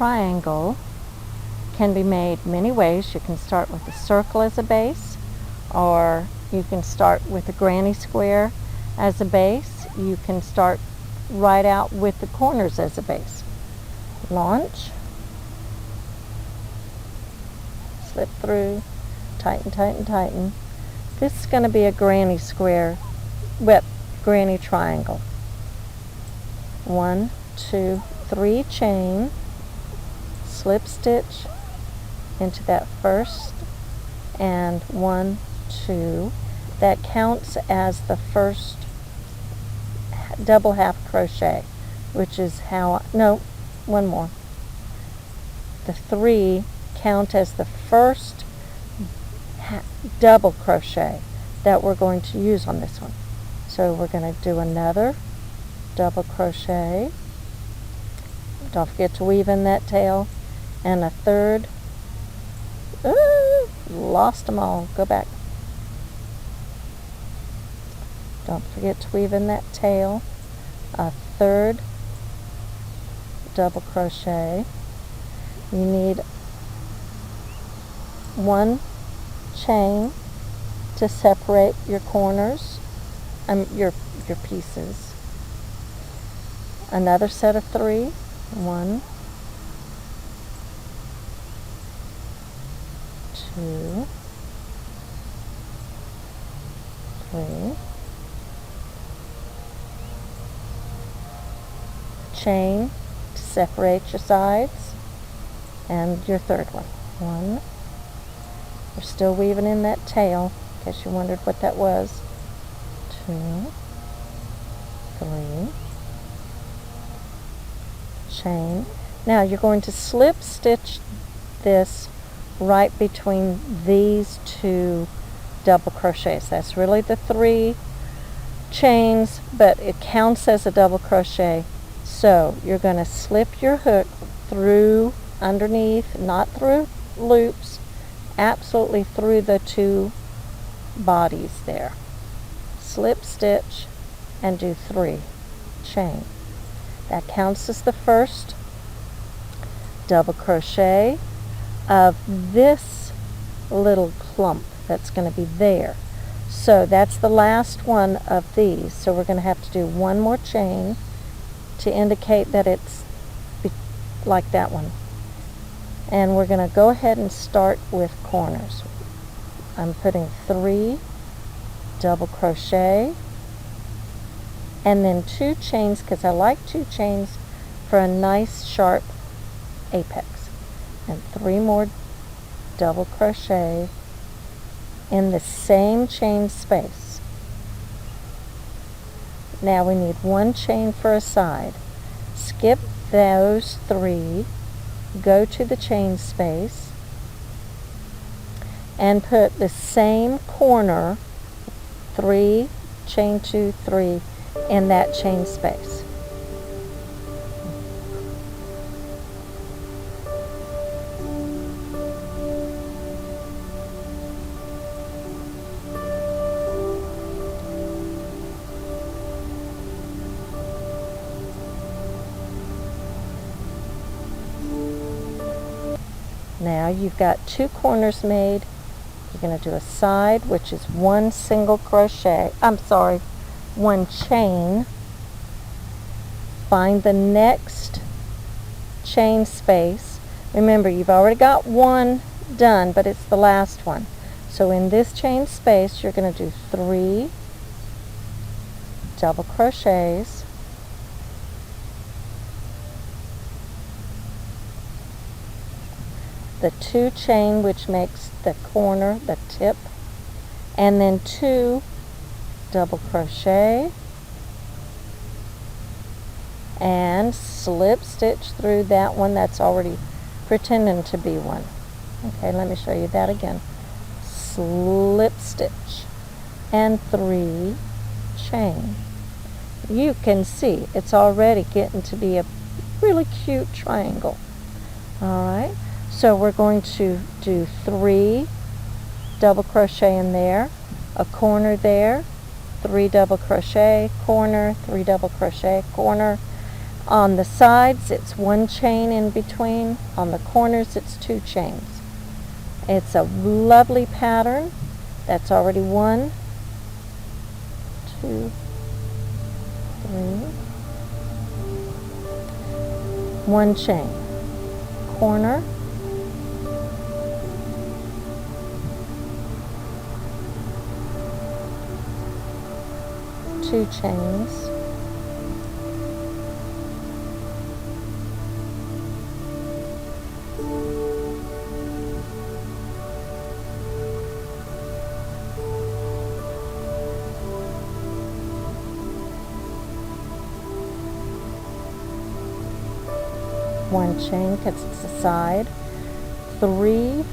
triangle can be made many ways. You can start with a circle as a base, or you can start with a granny square as a base. You can start right out with the corners as a base. Launch, slip through, tighten, tighten, tighten. This is going to be a granny square, granny triangle. 1, 2, 3 chain, slip stitch into that first, and 1, 2. That counts as the first double half crochet, which is how, no, one more. The 3 count as the first double crochet that we're going to use on this one. So we're going to do another double crochet. Don't forget to weave in that tail, and a third. Ooh, lost them all. Go back. Don't forget to weave in that tail, a third double crochet. You need 1 chain to separate your corners, your pieces. Another set of 3. 1, 2, 3. Chain to separate your sides, and your third one. 1. We're still weaving in that tail, in case you wondered what that was. 2, 3. Chain. Now you're going to slip stitch this right between these 2 double crochets. That's really the 3 chains, but it counts as a double crochet. So you're going to slip your hook through underneath, not through loops, absolutely through the 2 bodies there. Slip stitch and do 3 chain. That counts as the first double crochet of this little clump that's going to be there. So that's the last one of these. So we're going to have to do 1 more chain to indicate that it's like that one. And we're going to go ahead and start with corners. I'm putting 3 double crochet, and then 2 chains, because I like 2 chains for a nice sharp apex, and 3 more double crochet in the same chain space. Now we need 1 chain for a side. Skip those 3, go to the chain space, and put the same corner, 3, chain 2, 3, in that chain space. Now you've got 2 corners made. You're going to do a side, which is 1 single crochet. 1 chain. Find the next chain space. Remember, you've already got 1 done, but it's the last one. So in this chain space, you're going to do 3 double crochets, the 2 chain, which makes the corner, the tip, and then 2 double crochet, and slip stitch through that one that's already pretending to be 1. Okay, let me show you that again. Slip stitch and 3 chain. You can see it's already getting to be a really cute triangle. Alright, so we're going to do 3 double crochet in there, a corner there, 3 double crochet, corner, 3 double crochet, corner. On the sides, it's 1 chain in between. On the corners, it's 2 chains. It's a lovely pattern. That's already 1, 2, 3, 1 chain, corner, two chains, one chain because it's the side, 3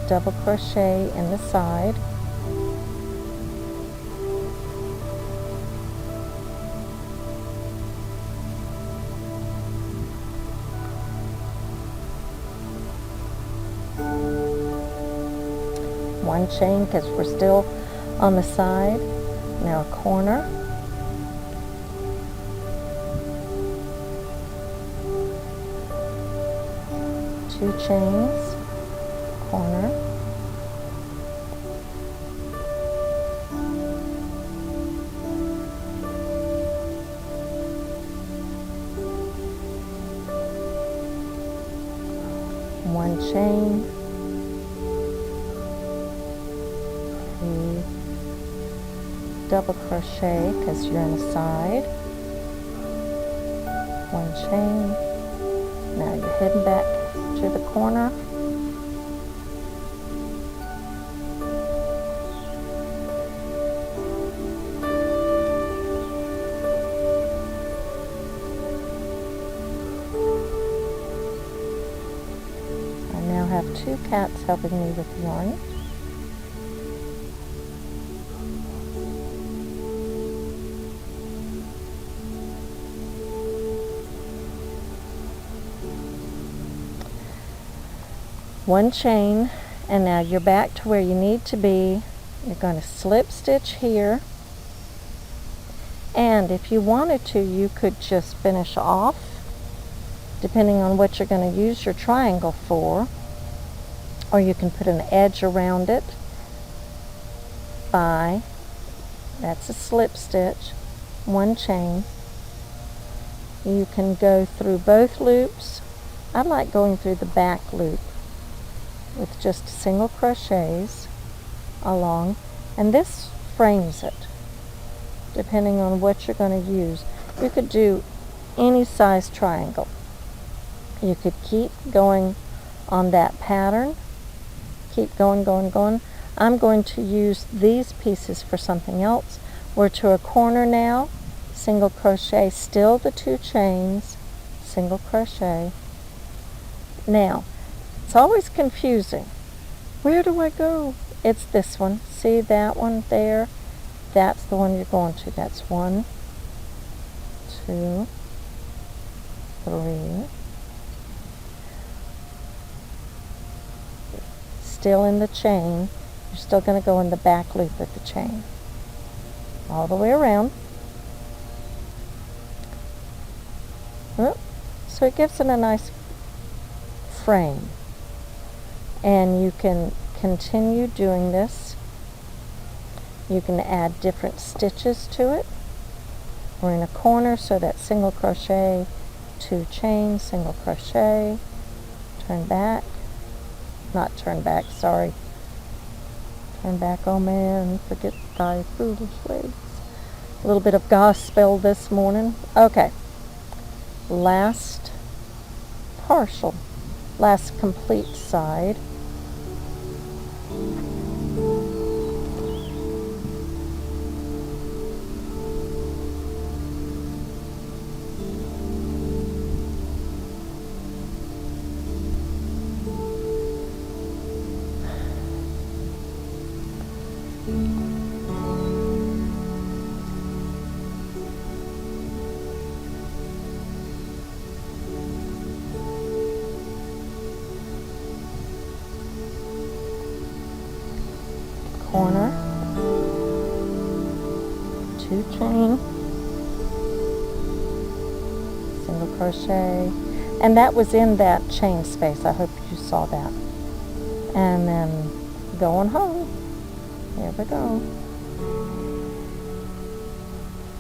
double crochet in the side, one chain because we're still on the side. Now a corner, two chains, corner, one chain, 3 double crochet because you're in the side, one chain. Now you're heading back to the corner, I now have 2 cats helping me with yarn. One chain, and now you're back to where you need to be. You're going to slip stitch here, and if you wanted to, you could just finish off, depending on what you're going to use your triangle for, or you can put an edge around it by, that's a slip stitch, 1 chain. You can go through both loops. I like going through the back loop with just single crochets along, and this frames it depending on what you're going to use. You could do any size triangle. You could keep going on that pattern, keep going. I'm going to use these pieces for something else. We're to a corner now, single crochet, still the 2 chains, single crochet. Now it's always confusing. Where do I go? It's this one. See that one there? That's the one you're going to. That's 1, 2, 3. Still in the chain. You're still going to go in the back loop of the chain. All the way around. So it gives it a nice frame. And you can continue doing this. You can add different stitches to it. We're in a corner, so that's single crochet, 2 chains, single crochet, turn back, not turn back, sorry, turn back, oh man, forget thy foolish ways. A little bit of gospel this morning. Okay, last complete side. Corner, 2 chain, double crochet, and that was in that chain space. I hope you saw that. And then going home. Here we go.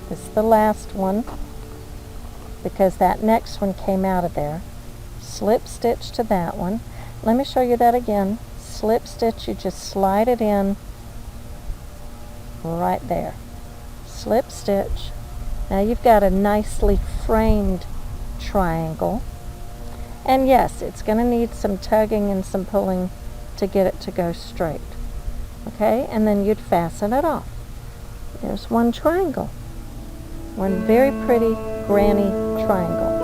This is the last one, because that next one came out of there. Slip stitch to that one. Let me show you that again. Slip stitch, you just slide it in right there. Slip stitch. Now you've got a nicely framed triangle. And yes, it's going to need some tugging and some pulling to get it to go straight. Okay, and then you'd fasten it off. There's one triangle. One very pretty granny triangle.